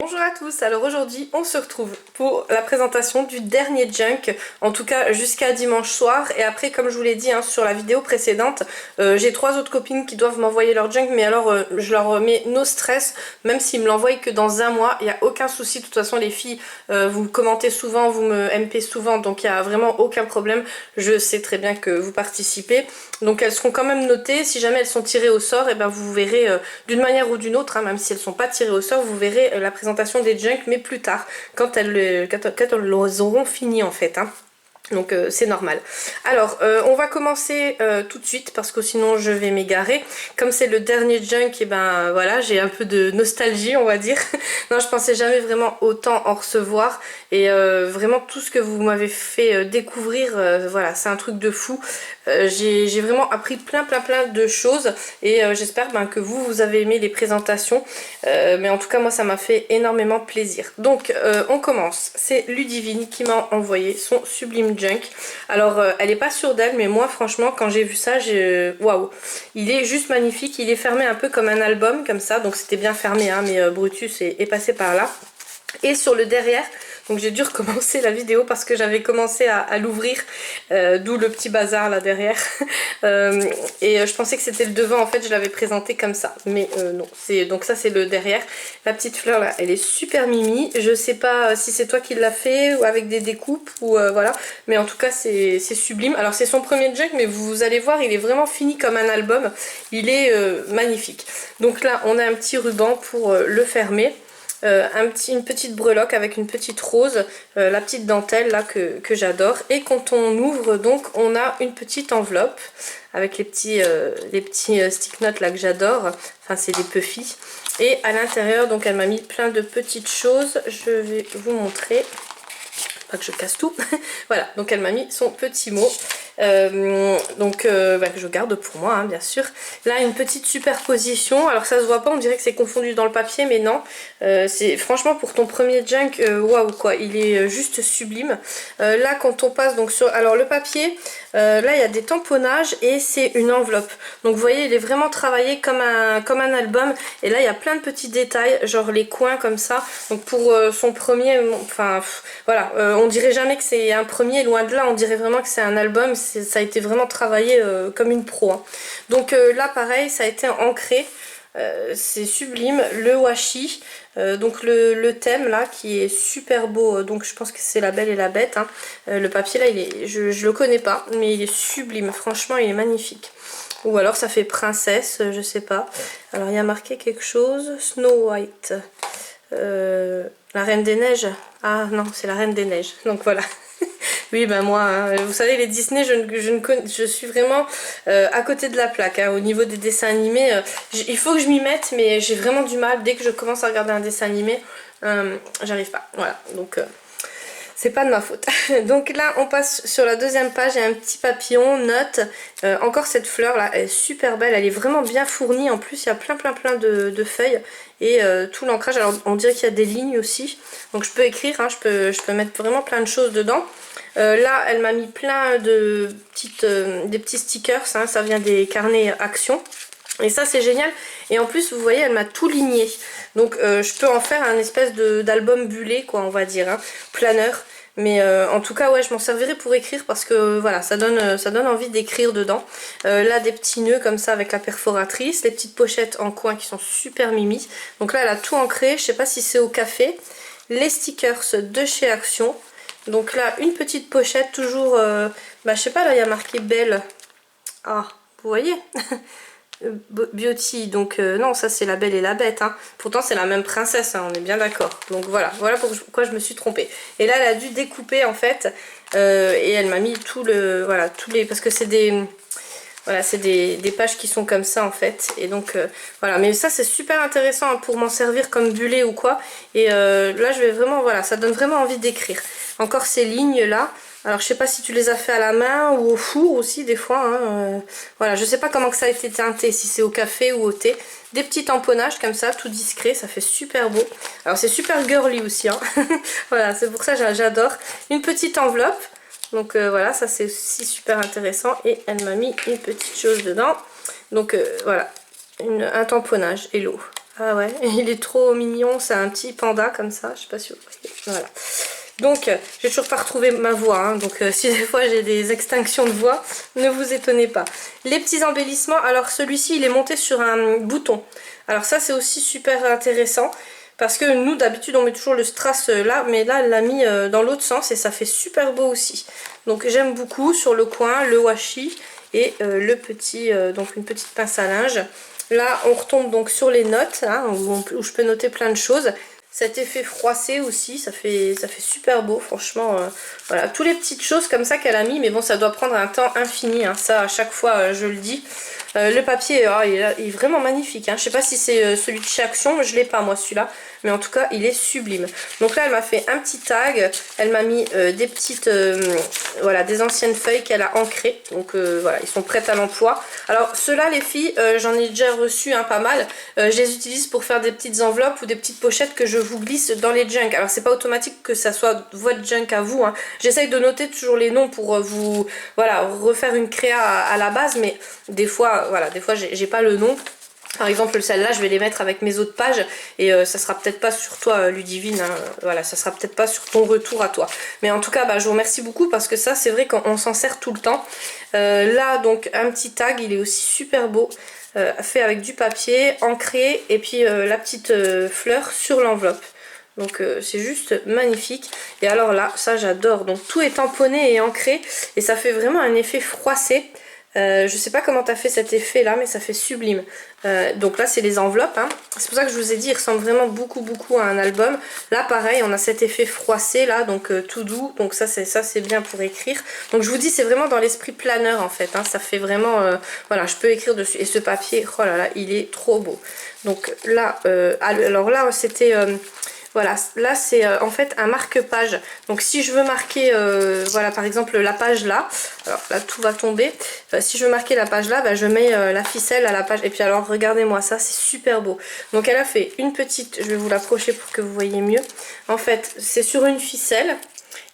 Bonjour à tous, alors aujourd'hui on se retrouve pour la présentation du dernier junk, en tout cas jusqu'à dimanche soir, et après comme je vous l'ai dit sur la vidéo précédente, j'ai 3 autres copines qui doivent m'envoyer leur junk, mais alors je leur mets no stress, même s'ils me l'envoient que dans un mois, il n'y a aucun souci. De toute façon les filles, vous me commentez souvent, vous me MP souvent, donc il n'y a vraiment aucun problème, je sais très bien que vous participez, donc elles seront quand même notées. Si jamais elles sont tirées au sort, et ben vous verrez d'une manière ou d'une autre, même si elles ne sont pas tirées au sort, vous verrez la présentation des junk, mais plus tard, quand elles les auront fini en fait. Donc c'est normal. Alors on va commencer tout de suite parce que sinon je vais m'égarer. Comme c'est le dernier junk, et ben voilà, j'ai un peu de nostalgie on va dire. Non, je pensais jamais vraiment autant en recevoir, et vraiment tout ce que vous m'avez fait découvrir, voilà, c'est un truc de fou. J'ai vraiment appris plein de choses, et j'espère que vous avez aimé les présentations, mais en tout cas moi ça m'a fait énormément plaisir. Donc on commence. C'est Ludivine qui m'a envoyé son sublime junk. Alors elle est pas sûre d'elle, mais moi franchement quand j'ai vu ça, waouh, il est juste magnifique. Il est fermé un peu comme un album comme ça, donc c'était bien fermé mais Brutus est passé par là. Et sur le derrière, donc j'ai dû recommencer la vidéo parce que j'avais commencé à l'ouvrir, d'où le petit bazar là derrière. Et je pensais que c'était le devant, en fait je l'avais présenté comme ça, mais non, donc ça c'est le derrière. La petite fleur là, elle est super mimi. Je sais pas si c'est toi qui l'as fait ou avec des découpes ou voilà, mais en tout cas c'est sublime. Alors c'est son premier junk, mais vous allez voir, il est vraiment fini comme un album. Il est magnifique. Donc là on a un petit ruban pour le fermer. Une petite breloque avec une petite rose, la petite dentelle là que j'adore. Et quand on ouvre, donc on a une petite enveloppe avec les petits stick notes là que j'adore. Enfin c'est des puffy. Et à l'intérieur, donc elle m'a mis plein de petites choses. Je vais vous montrer. Pas que je casse tout. Voilà, donc elle m'a mis son petit mot. Que je garde pour moi bien sûr. Là une petite superposition, alors ça se voit pas, on dirait que c'est confondu dans le papier, mais non, c'est franchement pour ton premier junk, waouh quoi, il est juste sublime. Là quand on passe donc sur, alors le papier, là il y a des tamponnages et c'est une enveloppe, donc vous voyez il est vraiment travaillé comme un album, et là il y a plein de petits détails, genre les coins comme ça. Donc pour son premier, enfin voilà, on dirait jamais que c'est un premier, loin de là, on dirait vraiment que c'est un album. Ça a été vraiment travaillé comme une pro. Donc là pareil, ça a été ancré. C'est sublime. Le washi, donc le thème là qui est super beau, donc je pense que c'est La Belle et la Bête. Le papier là, je le connais pas, mais il est sublime. Franchement, il est magnifique. Ou alors ça fait princesse, je sais pas. Alors il y a marqué quelque chose. Snow White. La Reine des Neiges. Ah non, c'est la Reine des Neiges. Donc voilà. Oui, ben moi, vous savez, les Disney, je suis vraiment à côté de la plaque. Au niveau des dessins animés, il faut que je m'y mette, mais j'ai vraiment du mal. Dès que je commence à regarder un dessin animé, j'arrive pas. Voilà, donc c'est pas de ma faute. Donc là, on passe sur la deuxième page. Il y a un petit papillon, note. Encore cette fleur là, elle est super belle. Elle est vraiment bien fournie. En plus, il y a plein de feuilles. Et tout l'ancrage. Alors, on dirait qu'il y a des lignes aussi. Donc, je peux écrire. Je peux mettre vraiment plein de choses dedans. Là, elle m'a mis plein de des petits stickers. Ça vient des carnets Action. Et ça c'est génial, et en plus vous voyez elle m'a tout ligné, donc je peux en faire un espèce d'album bullé quoi, on va dire, planeur. Mais en tout cas ouais, je m'en servirai pour écrire parce que voilà, ça donne envie d'écrire dedans. Là des petits nœuds comme ça avec la perforatrice, les petites pochettes en coin qui sont super mimi. Donc là elle a tout ancré, je sais pas si c'est au café. Les stickers de chez Action. Donc là une petite pochette toujours, je sais pas, là il y a marqué Belle. Ah, vous voyez. Beauty, donc non, ça c'est La Belle et la Bête, pourtant c'est la même princesse, on est bien d'accord. Donc voilà pourquoi je me suis trompée. Et là elle a dû découper en fait, et elle m'a mis tous les, parce que c'est des pages qui sont comme ça en fait, et donc voilà. Mais ça c'est super intéressant pour m'en servir comme bullet ou quoi, et là je vais vraiment, voilà, ça donne vraiment envie d'écrire. Encore ces lignes là. Alors je sais pas si tu les as fait à la main ou au four aussi des fois, voilà, je sais pas comment que ça a été teinté, si c'est au café ou au thé. Des petits tamponnages comme ça, tout discret, ça fait super beau. Alors c'est super girly aussi, voilà, c'est pour ça que j'adore. Une petite enveloppe, donc voilà, ça c'est aussi super intéressant, et elle m'a mis une petite chose dedans. Donc voilà, un tamponnage, hello. Ah ouais, il est trop mignon, c'est un petit panda comme ça, je sais pas si vous voyez. Voilà. Donc, j'ai toujours pas retrouvé ma voix, hein, donc si des fois j'ai des extinctions de voix, ne vous étonnez pas. Les petits embellissements, alors celui-ci il est monté sur un bouton. Alors ça c'est aussi super intéressant, parce que nous d'habitude on met toujours le strass là, mais là elle l'a mis dans l'autre sens et ça fait super beau aussi. Donc j'aime beaucoup sur le coin, le washi et le petit, donc une petite pince à linge. Là on retombe donc sur les notes, hein, où je peux noter plein de choses. Cet effet froissé aussi, ça fait super beau, franchement. Voilà, toutes les petites choses comme ça qu'elle a mis, mais bon, ça doit prendre un temps infini, hein, ça à chaque fois je le dis. Le papier, il est vraiment magnifique, hein. Je sais pas si c'est celui de chez Action, je l'ai pas moi celui-là, mais en tout cas il est sublime. Donc là elle m'a fait un petit tag, elle m'a mis des petites, voilà, des anciennes feuilles qu'elle a ancrées, donc voilà, ils sont prêts à l'emploi. Alors ceux-là les filles, j'en ai déjà reçu pas mal, je les utilise pour faire des petites enveloppes ou des petites pochettes que je vous glisse dans les junks. Alors c'est pas automatique que ça soit votre junk à vous, hein. J'essaye de noter toujours les noms pour vous, voilà, refaire une créa à la base, mais des fois, voilà, des fois j'ai pas le nom. Par exemple celle-là je vais les mettre avec mes autres pages et ça sera peut-être pas sur toi Ludivine, hein, voilà, ça sera peut-être pas sur ton retour à toi. Mais en tout cas je vous remercie beaucoup parce que ça c'est vrai qu'on s'en sert tout le temps. Là donc un petit tag, il est aussi super beau, fait avec du papier ancré et puis la petite fleur sur l'enveloppe. Donc c'est juste magnifique. Et alors là, ça j'adore. Donc tout est tamponné et ancré et ça fait vraiment un effet froissé. Je sais pas comment t'as fait cet effet là, mais ça fait sublime. Donc là c'est les enveloppes, hein. C'est pour ça que je vous ai dit, il ressemble vraiment beaucoup à un album. Là pareil, on a cet effet froissé là, donc tout doux. Donc ça c'est bien pour écrire. Donc je vous dis, c'est vraiment dans l'esprit planeur en fait, hein. Ça fait vraiment, voilà, je peux écrire dessus. Et ce papier, oh là là, il est trop beau. Donc là, alors là c'était... voilà, là c'est en fait un marque-page. Donc si je veux marquer, voilà par exemple la page là, alors là tout va tomber. Si je veux marquer la page là, je mets la ficelle à la page. Et puis alors regardez-moi ça, c'est super beau. Donc elle a fait une petite, je vais vous l'approcher pour que vous voyez mieux. En fait c'est sur une ficelle.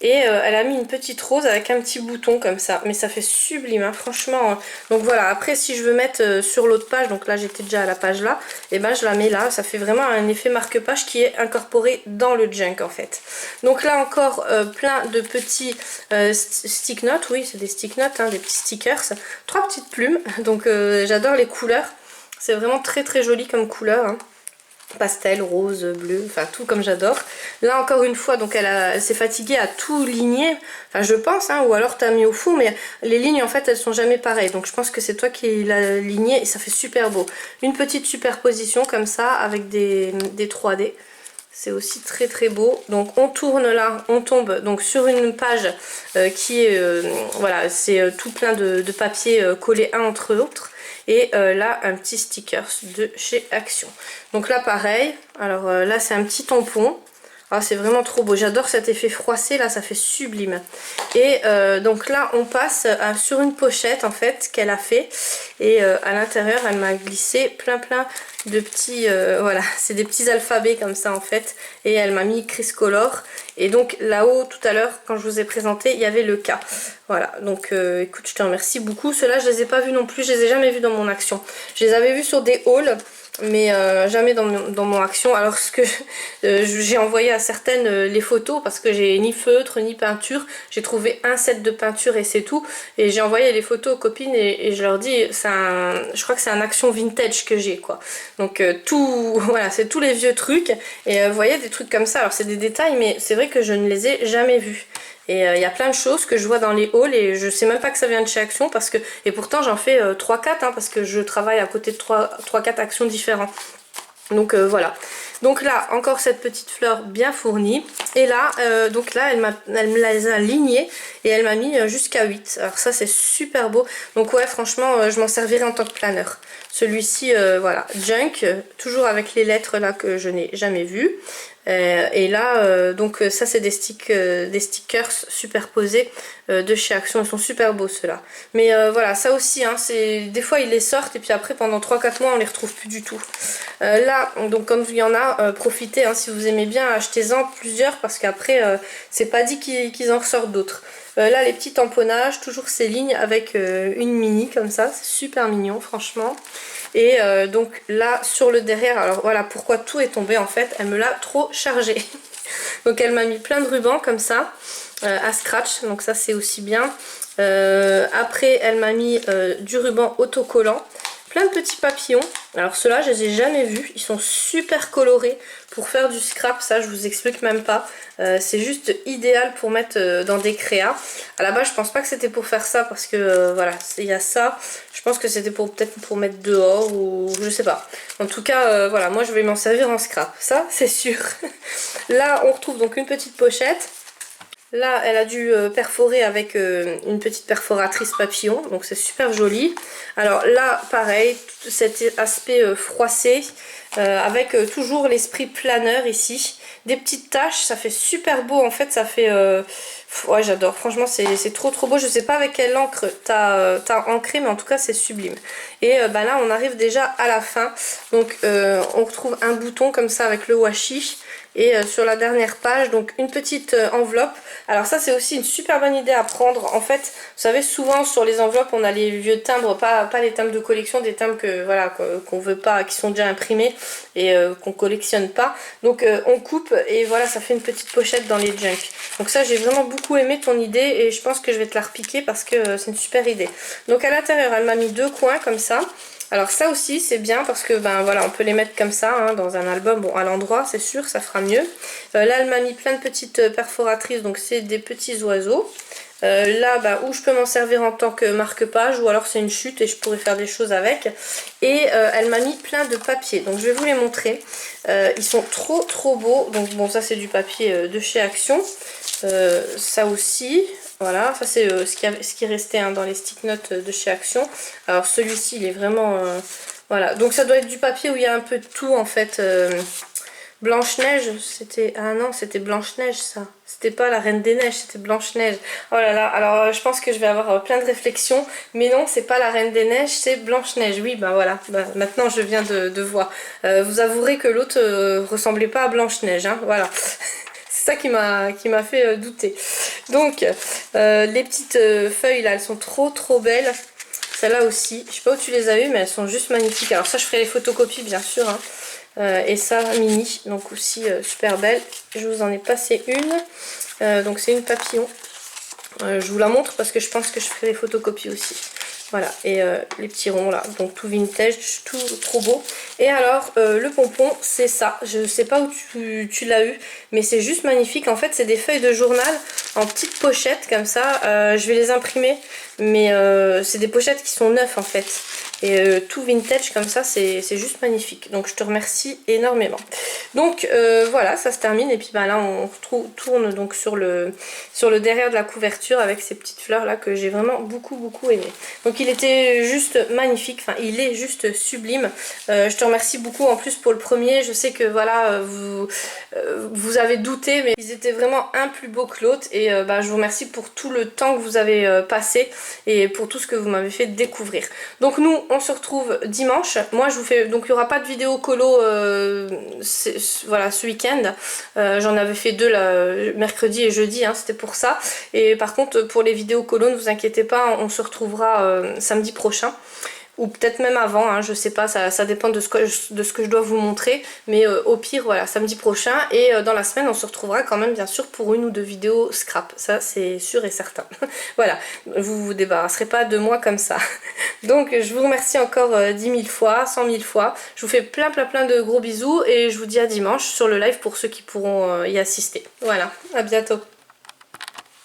Et elle a mis une petite rose avec un petit bouton comme ça. Mais ça fait sublime, hein, franchement. Donc voilà, après si je veux mettre sur l'autre page, donc là j'étais déjà à la page là, et je la mets là. Ça fait vraiment un effet marque-page qui est incorporé dans le junk en fait. Donc là encore plein de petits stick notes. Oui, c'est des stick notes, hein, des petits stickers. 3 petites plumes. Donc j'adore les couleurs. C'est vraiment très joli comme couleur, hein. Pastel, rose, bleu, enfin tout comme j'adore. Là encore une fois, donc elle s'est fatiguée à tout ligner, enfin je pense, hein, ou alors t'as mis au fou, mais les lignes en fait elles sont jamais pareilles, donc je pense que c'est toi qui l'as ligné et ça fait super beau. Une petite superposition comme ça avec des 3D. C'est aussi très beau. Donc on tourne là, on tombe donc sur une page qui est, voilà, c'est tout plein de papiers collés un entre autres. Et là un petit sticker de chez Action. Donc là pareil, alors là c'est un petit tampon. Ah, c'est vraiment trop beau, j'adore cet effet froissé là, ça fait sublime. Et donc là on passe sur une pochette en fait qu'elle a fait. Et à l'intérieur elle m'a glissé plein de petits, voilà, c'est des petits alphabets comme ça en fait. Et elle m'a mis Criscolor. Et donc là-haut tout à l'heure quand je vous ai présenté il y avait le K. Voilà, donc écoute, je te remercie beaucoup. Ceux-là je les ai pas vus non plus, je les ai jamais vus dans mon Action. Je les avais vus sur des hauls, mais jamais dans mon Action. Alors ce que j'ai envoyé à certaines les photos parce que j'ai ni feutre ni peinture. J'ai trouvé un set de peinture et c'est tout. Et j'ai envoyé les photos aux copines et je leur dis, je crois que c'est un Action vintage que j'ai quoi. Donc tout, voilà, c'est tous les vieux trucs. Et vous voyez des trucs comme ça. Alors c'est des détails, mais c'est vrai que je ne les ai jamais vus. Et il y a plein de choses que je vois dans les hauls et je sais même pas que ça vient de chez Action parce que, et pourtant j'en fais 3-4 hein, parce que je travaille à côté de 3-4 Actions différents. Donc voilà. Donc là encore cette petite fleur bien fournie. Et là donc là elle me les a alignées et elle m'a mis jusqu'à 8. Alors ça c'est super beau. Donc ouais franchement je m'en servirai en tant que planeur. Celui-ci voilà, junk, toujours avec les lettres là que je n'ai jamais vues. Et là donc ça c'est des stickers superposés de chez Action, ils sont super beaux ceux-là. Mais voilà, ça aussi hein, des fois ils les sortent et puis après pendant 3-4 mois on les retrouve plus du tout. Là donc comme il y en a, profitez hein, si vous aimez bien, achetez-en plusieurs parce qu'après c'est pas dit qu'ils en ressortent d'autres. Là les petits tamponnages, toujours ces lignes avec une mini comme ça, c'est super mignon franchement. Et donc là sur le derrière, alors voilà pourquoi tout est tombé en fait, elle me l'a trop chargé. Donc elle m'a mis plein de rubans comme ça à scratch, donc ça c'est aussi bien. Après elle m'a mis du ruban autocollant, plein de petits papillons. Alors ceux-là je les ai jamais vus, ils sont super colorés pour faire du scrap, ça je vous explique même pas. C'est juste idéal pour mettre dans des créas. À la base je pense pas que c'était pour faire ça parce que voilà, il y a ça. Je pense que c'était peut-être pour mettre dehors ou je sais pas. En tout cas voilà, moi je vais m'en servir en scrap, ça c'est sûr. Là on retrouve donc une petite pochette. Là, elle a dû perforer avec une petite perforatrice papillon, donc c'est super joli. Alors là, pareil, cet aspect froissé, avec toujours l'esprit planeur ici. Des petites taches, ça fait super beau en fait, ça fait... ouais, j'adore, franchement c'est trop beau. Je sais pas avec quelle encre t'as ancré, mais en tout cas c'est sublime. Et bah là, on arrive déjà à la fin. Donc on retrouve un bouton comme ça avec le washi. Et sur la dernière page, donc une petite enveloppe. Alors ça c'est aussi une super bonne idée à prendre. En fait, vous savez, souvent sur les enveloppes on a les vieux timbres, pas les timbres de collection, des timbres que voilà qu'on veut pas, qui sont déjà imprimés et qu'on collectionne pas. Donc on coupe et voilà, ça fait une petite pochette dans les junk. Donc ça j'ai vraiment beaucoup aimé ton idée et je pense que je vais te la repiquer parce que c'est une super idée. Donc à l'intérieur elle m'a mis deux coins comme ça. Alors ça aussi c'est bien parce que ben voilà, on peut les mettre comme ça hein, dans un album, bon à l'endroit c'est sûr, ça fera mieux. Là elle m'a mis plein de petites perforatrices, donc c'est des petits oiseaux. Là bah, où je peux m'en servir en tant que marque-page ou alors c'est une chute et je pourrais faire des choses avec. Et elle m'a mis plein de papiers, donc je vais vous les montrer. Ils sont trop beaux, donc bon ça c'est du papier de chez Action. Ça aussi, voilà, ça c'est ce qui restait hein, dans les stick notes de chez Action. Alors celui-ci il est vraiment... voilà, donc ça doit être du papier où il y a un peu de tout en fait. Blanche-Neige, c'était... Ah non, c'était Blanche-Neige ça. C'était pas la Reine des Neiges, c'était Blanche-Neige. Oh là là, alors je pense que je vais avoir plein de réflexions. Mais non, c'est pas la Reine des Neiges, c'est Blanche-Neige. Oui, bah voilà, bah, maintenant je viens de voir. Vous avouerez que l'autre ressemblait pas à Blanche-Neige, hein, voilà. C'est ça qui m'a fait douter. Donc, les petites feuilles là, elles sont trop belles. Celles-là aussi, je sais pas où tu les as eues, mais elles sont juste magnifiques. Alors ça, je ferai les photocopies bien sûr, hein. Et ça mini, donc aussi super belle. Je vous en ai passé une, donc c'est une papillon. Je vous la montre parce que je pense que je ferai les photocopies aussi. Voilà, et les petits ronds là, donc tout vintage, tout trop beau. Et alors le pompon, c'est ça, je sais pas où tu l'as eu, mais c'est juste magnifique. En fait c'est des feuilles de journal en petites pochettes comme ça, je vais les imprimer, mais c'est des pochettes qui sont neuves en fait. Et tout vintage comme ça, c'est juste magnifique. Donc je te remercie énormément. Donc voilà, ça se termine. Et puis bah, là, on tourne donc sur le derrière de la couverture avec ces petites fleurs là que j'ai vraiment beaucoup aimé. Donc il était juste magnifique. Enfin, il est juste sublime. Je te remercie beaucoup en plus pour le premier. Je sais que voilà, vous avez douté, mais ils étaient vraiment un plus beau que l'autre. Et bah, je vous remercie pour tout le temps que vous avez passé et pour tout ce que vous m'avez fait découvrir. Donc nous, on se retrouve dimanche. Moi je vous fais, donc il n'y aura pas de vidéo colo voilà, ce week-end. J'en avais fait deux là, mercredi et jeudi, hein, c'était pour ça. Et par contre pour les vidéos colo, ne vous inquiétez pas, on se retrouvera samedi prochain. Ou peut-être même avant, hein, je sais pas, ça dépend de ce que je dois vous montrer. Mais au pire, voilà, samedi prochain. Et dans la semaine, on se retrouvera quand même, bien sûr, pour une ou deux vidéos scrap. Ça, c'est sûr et certain. Voilà, vous vous débarrasserez pas de moi comme ça. Donc, je vous remercie encore 10 000 fois, 100 000 fois. Je vous fais plein de gros bisous. Et je vous dis à dimanche sur le live pour ceux qui pourront y assister. Voilà, à bientôt.